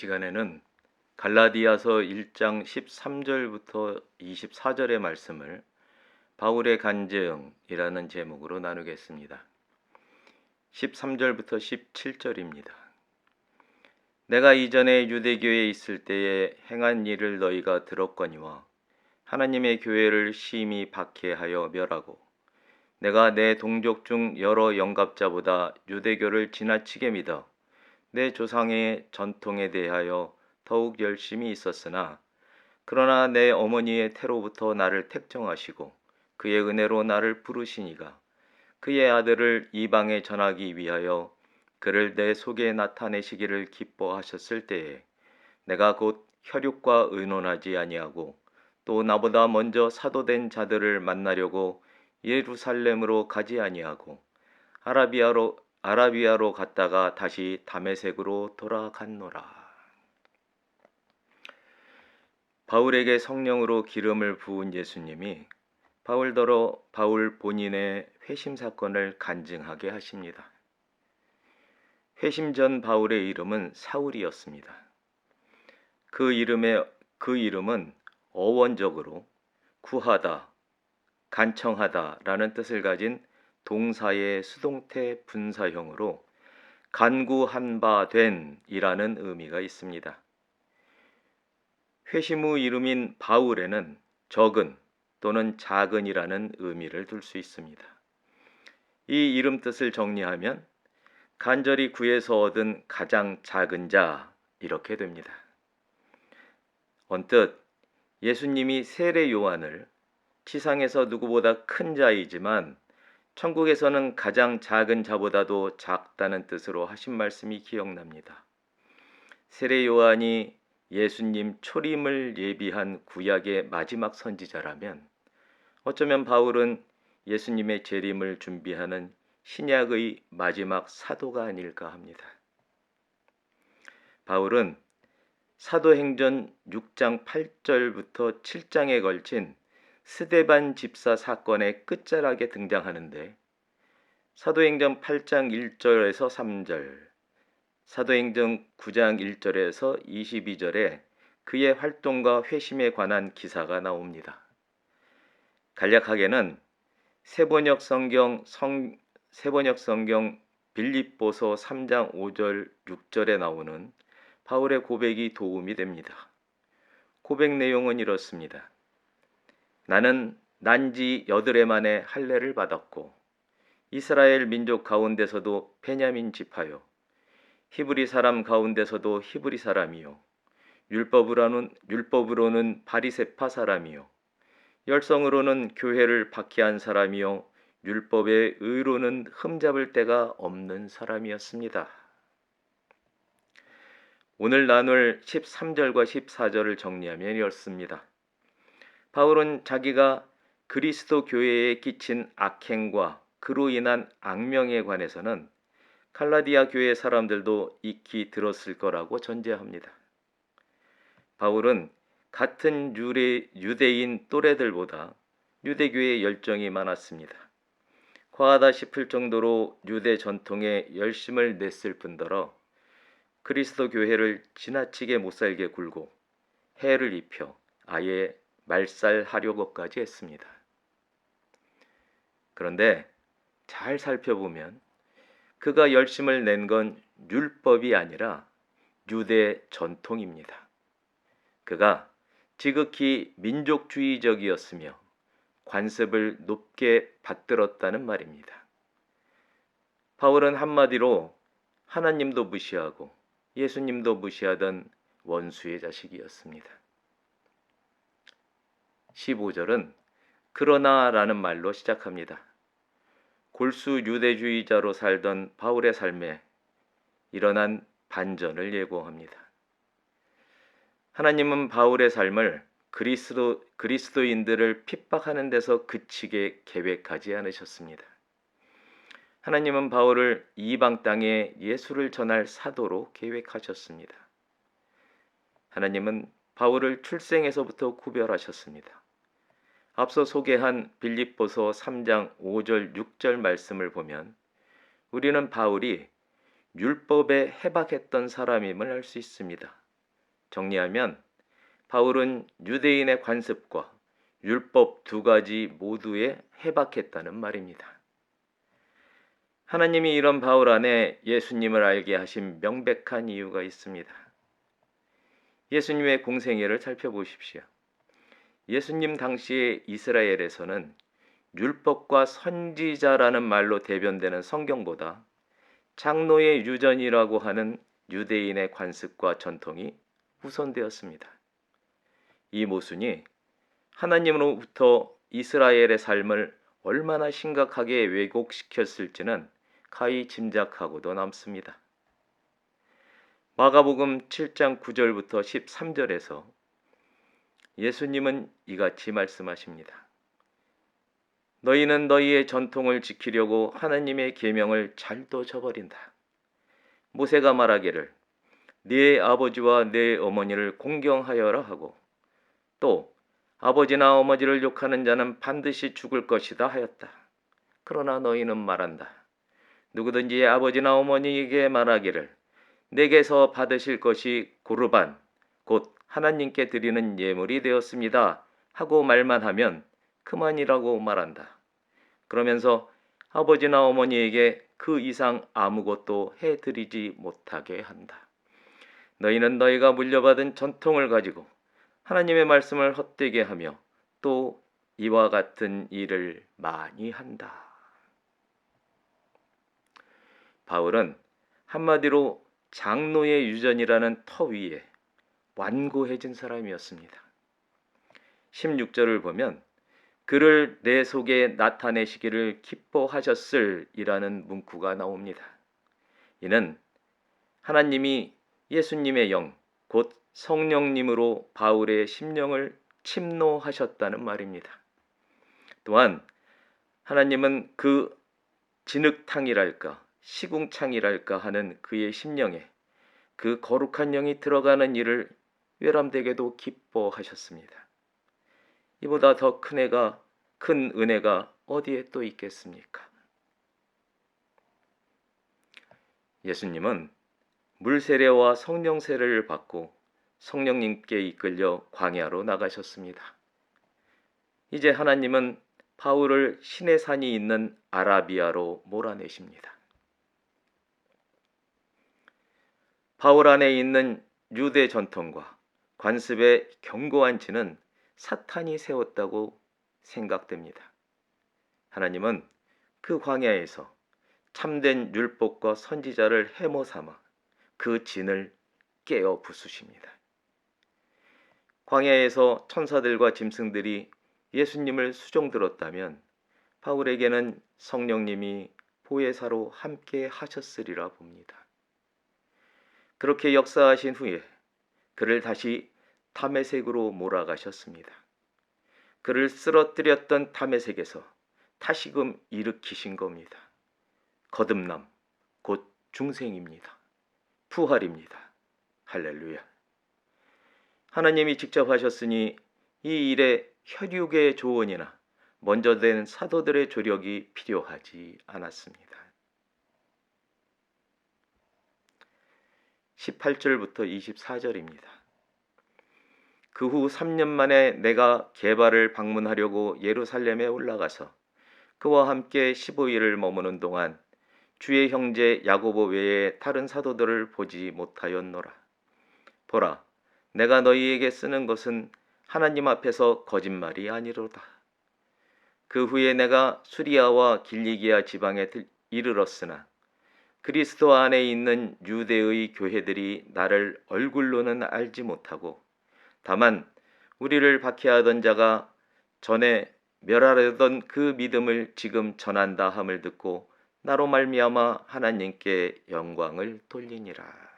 시간에는 갈라디아서 1장 13절부터 24절의 말씀을 바울의 간증이라는 제목으로 나누겠습니다. 13절부터 17절입니다. 내가 이전에 유대교에 있을 때에 행한 일을 너희가 들었거니와 하나님의 교회를 심히 박해하여 멸하고 내가 내 동족 중 여러 영갑자보다 유대교를 지나치게 믿어 내 조상의 전통에 대하여 더욱 열심히 있었으나 그러나 내 어머니의 태로부터 나를 택정하시고 그의 은혜로 나를 부르시니가 그의 아들을 이방에 전하기 위하여 그를 내 속에 나타내시기를 기뻐하셨을 때에 내가 곧 혈육과 의논하지 아니하고 또 나보다 먼저 사도된 자들을 만나려고 예루살렘으로 가지 아니하고 아라비아로 갔다가 다시 다메섹으로 돌아갔노라. 바울에게 성령으로 기름을 부은 예수님이 바울 본인의 회심 사건을 간증하게 하십니다. 회심 전 바울의 이름은 사울이었습니다. 그 이름은 어원적으로 구하다, 간청하다라는 뜻을 가진 동사의 수동태 분사형으로 간구한 바 된이라는 의미가 있습니다. 회심 후 이름인 바울에는 적은 또는 작은이라는 의미를 둘 수 있습니다. 이 이름 뜻을 정리하면 간절히 구해서 얻은 가장 작은 자 이렇게 됩니다. 언뜻 예수님이 세례 요한을 지상에서 누구보다 큰 자이지만 천국에서는 가장 작은 자보다도 작다는 뜻으로 하신 말씀이 기억납니다. 세례 요한이 예수님 초림을 예비한 구약의 마지막 선지자라면 어쩌면 바울은 예수님의 재림을 준비하는 신약의 마지막 사도가 아닐까 합니다. 바울은 사도행전 6장 8절부터 7장에 걸친 스데반 집사 사건의 끝자락에 등장하는데 사도행전 8장 1절에서 3절, 사도행전 9장 1절에서 22절에 그의 활동과 회심에 관한 기사가 나옵니다. 간략하게는 세번역 성경 빌립보서 3장 5절 6절에 나오는 바울의 고백이 도움이 됩니다. 고백 내용은 이렇습니다. 나는 난지 8해 만에 할례를 받았고 이스라엘 민족 가운데서도 베냐민 지파요 히브리 사람 가운데서도 히브리 사람이요 율법으로는 바리새파 사람이요 열성으로는 교회를 박해한 사람이요 율법의 의로는 흠잡을 데가 없는 사람이었습니다. 오늘 나눌 13절과 14절을 정리하면 이렇습니다. 바울은 자기가 그리스도 교회에 끼친 악행과 그로 인한 악명에 관해서는 갈라디아 교회 사람들도 익히 들었을 거라고 전제합니다. 바울은 같은 유대인 또래들보다 유대교에 열정이 많았습니다. 과하다 싶을 정도로 유대 전통에 열심을 냈을 뿐더러 그리스도 교회를 지나치게 못살게 굴고 해를 입혀 아예 말살하려고까지 했습니다. 그런데 잘 살펴보면 그가 열심을 낸 건 율법이 아니라 유대 전통입니다. 그가 지극히 민족주의적이었으며 관습을 높게 받들었다는 말입니다. 바울은 한마디로 하나님도 무시하고 예수님도 무시하던 원수의 자식이었습니다. 15절은 그러나라는 말로 시작합니다. 골수 유대주의자로 살던 바울의 삶에 일어난 반전을 예고합니다. 하나님은 바울의 삶을 그리스도인들을 핍박하는 데서 그치게 계획하지 않으셨습니다. 하나님은 바울을 이방 땅에 예수를 전할 사도로 계획하셨습니다. 하나님은 바울을 출생에서부터 구별하셨습니다. 앞서 소개한 빌립보서 3장 5절 6절 말씀을 보면 우리는 바울이 율법에 해박했던 사람임을 알 수 있습니다. 정리하면 바울은 유대인의 관습과 율법 두 가지 모두에 해박했다는 말입니다. 하나님이 이런 바울 안에 예수님을 알게 하신 명백한 이유가 있습니다. 예수님의 공생애를 살펴보십시오. 예수님 당시의 이스라엘에서는 율법과 선지자라는 말로 대변되는 성경보다 장로의 유전이라고 하는 유대인의 관습과 전통이 우선되었습니다. 이 모순이 하나님으로부터 이스라엘의 삶을 얼마나 심각하게 왜곡시켰을지는 가히 짐작하고도 남습니다. 마가복음 7장 9절부터 13절에서 예수님은 이같이 말씀하십니다. 너희는 너희의 전통을 지키려고 하나님의 계명을 잘도 저버린다. 모세가 말하기를 네 아버지와 네 어머니를 공경하여라 하고 또 아버지나 어머니를 욕하는 자는 반드시 죽을 것이다 하였다. 그러나 너희는 말한다. 누구든지 아버지나 어머니에게 말하기를 내게서 받으실 것이 고르반 곧 하나님께 드리는 예물이 되었습니다 하고 말만 하면 그만이라고 말한다. 그러면서 아버지나 어머니에게 그 이상 아무것도 해드리지 못하게 한다. 너희는 너희가 물려받은 전통을 가지고 하나님의 말씀을 헛되게 하며 또 이와 같은 일을 많이 한다. 바울은 한마디로 장로의 유전이라는 터 위에 완고해진 사람이었습니다. 16절을 보면 그를 내 속에 나타내시기를 기뻐하셨을이라는 문구가 나옵니다. 이는 하나님이 예수님의 영, 곧 성령님으로 바울의 심령을 침노하셨다는 말입니다. 또한 하나님은 그 진흙탕이랄까 시궁창이랄까 하는 그의 심령에 그 거룩한 영이 들어가는 일을 외람되게도 기뻐하셨습니다. 이보다 더 큰 은혜가 어디에 또 있겠습니까? 예수님은 물 세례와 성령 세례를 받고 성령님께 이끌려 광야로 나가셨습니다. 이제 하나님은 바울을 신의 산이 있는 아라비아로 몰아내십니다. 바울 안에 있는 유대 전통과 관습의 견고한 진은 사탄이 세웠다고 생각됩니다. 하나님은 그 광야에서 참된 율법과 선지자를 해모 삼아 그 진을 깨어 부수십니다. 광야에서 천사들과 짐승들이 예수님을 수종들었다면 바울에게는 성령님이 보혜사로 함께 하셨으리라 봅니다. 그렇게 역사하신 후에 그를 다시 다메섹으로 몰아가셨습니다. 그를 쓰러뜨렸던 다메섹에서 다시금 일으키신 겁니다. 거듭남, 곧 중생입니다. 부활입니다. 할렐루야. 하나님이 직접 하셨으니 이 일에 혈육의 조언이나 먼저 된 사도들의 조력이 필요하지 않았습니다. 18절부터 24절입니다. 그 후 3년 만에 내가 게바를 방문하려고 예루살렘에 올라가서 그와 함께 15일을 머무는 동안 주의 형제 야고보 외에 다른 사도들을 보지 못하였노라. 보라, 내가 너희에게 쓰는 것은 하나님 앞에서 거짓말이 아니로다. 그 후에 내가 수리아와 길리기아 지방에 이르렀으나 그리스도 안에 있는 유대의 교회들이 나를 얼굴로는 알지 못하고 다만 우리를 박해하던 자가 전에 멸하려던 그 믿음을 지금 전한다 함을 듣고 나로 말미암아 하나님께 영광을 돌리니라.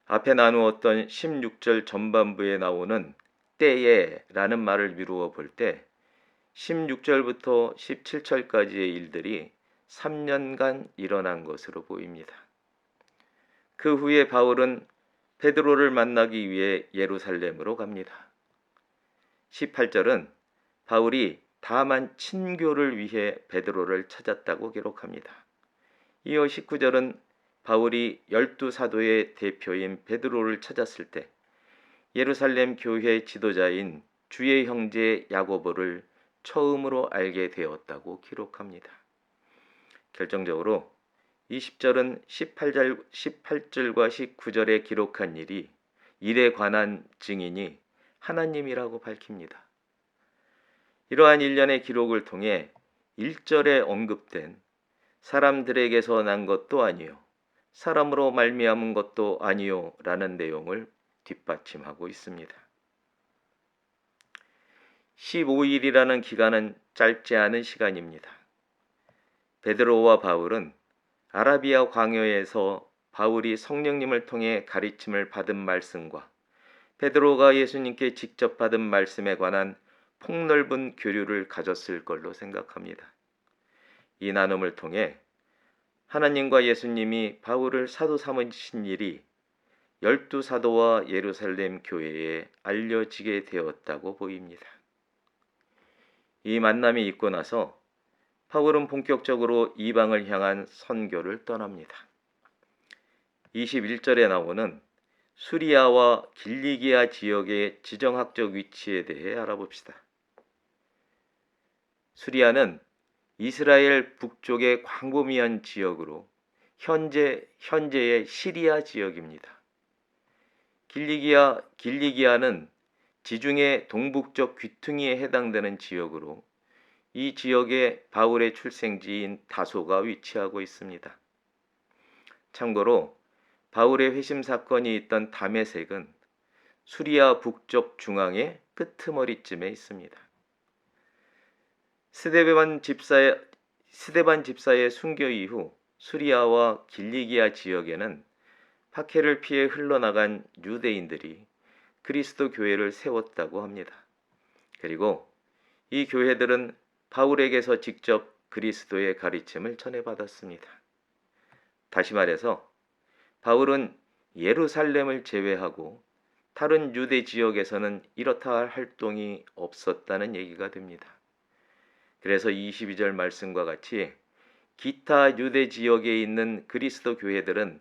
앞에 나누었던 16절 전반부에 나오는 때에 라는 말을 미루어 볼 때 16절부터 17절까지의 일들이 3년간 일어난 것으로 보입니다. 그 후에 바울은 베드로를 만나기 위해 예루살렘으로 갑니다. 18절은 바울이 다만 친교를 위해 베드로를 찾았다고 기록합니다. 이어 19절은 바울이 12사도의 대표인 베드로를 찾았을 때 예루살렘 교회 지도자인 주의 형제 야고보를 처음으로 알게 되었다고 기록합니다. 결정적으로 20절은 18절과 19절에 기록한 일에 관한 증인이 하나님이라고 밝힙니다. 이러한 일련의 기록을 통해 1절에 언급된 사람들에게서 난 것도 아니요 사람으로 말미암은 것도 아니요 라는 내용을 뒷받침하고 있습니다. 15일이라는 기간은 짧지 않은 시간입니다. 베드로와 바울은 아라비아 광야에서 바울이 성령님을 통해 가르침을 받은 말씀과 베드로가 예수님께 직접 받은 말씀에 관한 폭넓은 교류를 가졌을 걸로 생각합니다. 이 나눔을 통해 하나님과 예수님이 바울을 사도 삼으신 일이 12사도와 예루살렘 교회에 알려지게 되었다고 보입니다. 이 만남이 있고 나서 바울은 본격적으로 이방을 향한 선교를 떠납니다. 21절에 나오는 수리아와 길리기아 지역의 지정학적 위치에 대해 알아봅시다. 수리아는 이스라엘 북쪽의 광범위한 지역으로 현재의 시리아 지역입니다. 길리기아는 지중해 동북쪽 귀퉁이에 해당되는 지역으로 이 지역에 바울의 출생지인 다소가 위치하고 있습니다. 참고로 바울의 회심 사건이 있던 다메섹은 수리아 북쪽 중앙의 끄트머리쯤에 있습니다. 스데반 집사의 순교 이후 수리아와 길리기아 지역에는 박해를 피해 흘러나간 유대인들이 그리스도 교회를 세웠다고 합니다. 그리고 이 교회들은 바울에게서 직접 그리스도의 가르침을 전해받았습니다. 다시 말해서 바울은 예루살렘을 제외하고 다른 유대 지역에서는 이렇다 할 활동이 없었다는 얘기가 됩니다. 그래서 22절 말씀과 같이 기타 유대 지역에 있는 그리스도 교회들은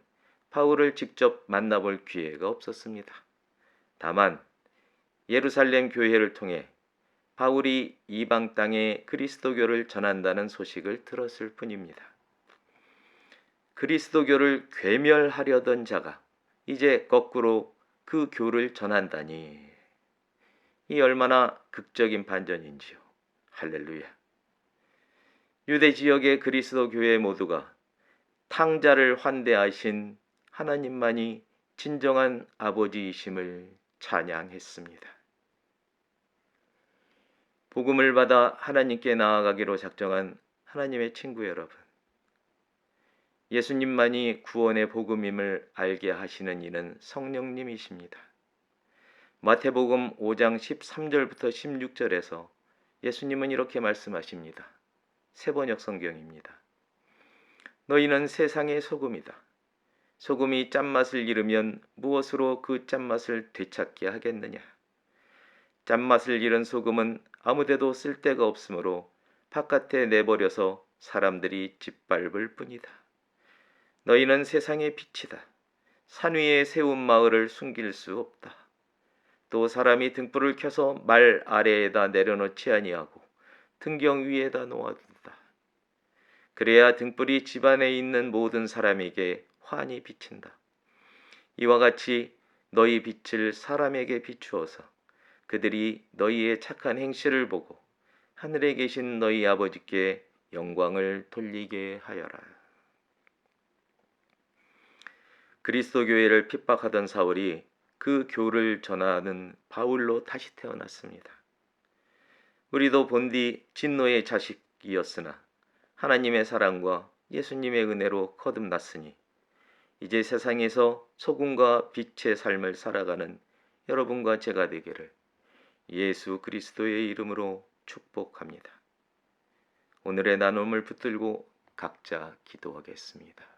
바울을 직접 만나볼 기회가 없었습니다. 다만 예루살렘 교회를 통해 바울이 이방 땅에 그리스도교를 전한다는 소식을 들었을 뿐입니다. 그리스도교를 괴멸하려던 자가 이제 거꾸로 그 교를 전한다니, 이 얼마나 극적인 반전인지요. 할렐루야. 유대 지역의 그리스도 교회 모두가 탕자를 환대하신 하나님만이 진정한 아버지이심을 찬양했습니다. 복음을 받아 하나님께 나아가기로 작정한 하나님의 친구 여러분, 예수님만이 구원의 복음임을 알게 하시는 이는 성령님이십니다. 마태복음 5장 13절부터 16절에서 예수님은 이렇게 말씀하십니다. 새번역 성경입니다. 너희는 세상의 소금이다. 소금이 짠맛을 잃으면 무엇으로 그 짠맛을 되찾게 하겠느냐? 짠맛을 잃은 소금은 아무데도 쓸데가 없으므로 바깥에 내버려서 사람들이 짓밟을 뿐이다. 너희는 세상의 빛이다. 산 위에 세운 마을을 숨길 수 없다. 또 사람이 등불을 켜서 말 아래에다 내려놓지 아니하고 등경 위에다 놓아둔다. 그래야 등불이 집안에 있는 모든 사람에게 환히 비친다. 이와 같이 너희 빛을 사람에게 비추어서 그들이 너희의 착한 행실을 보고 하늘에 계신 너희 아버지께 영광을 돌리게 하여라. 그리스도 교회를 핍박하던 사울이 그 교를 전하는 바울로 다시 태어났습니다. 우리도 본디 진노의 자식이었으나 하나님의 사랑과 예수님의 은혜로 거듭났으니 이제 세상에서 소금과 빛의 삶을 살아가는 여러분과 제가 되기를 예수 그리스도의 이름으로 축복합니다. 오늘의 나눔을 붙들고 각자 기도하겠습니다.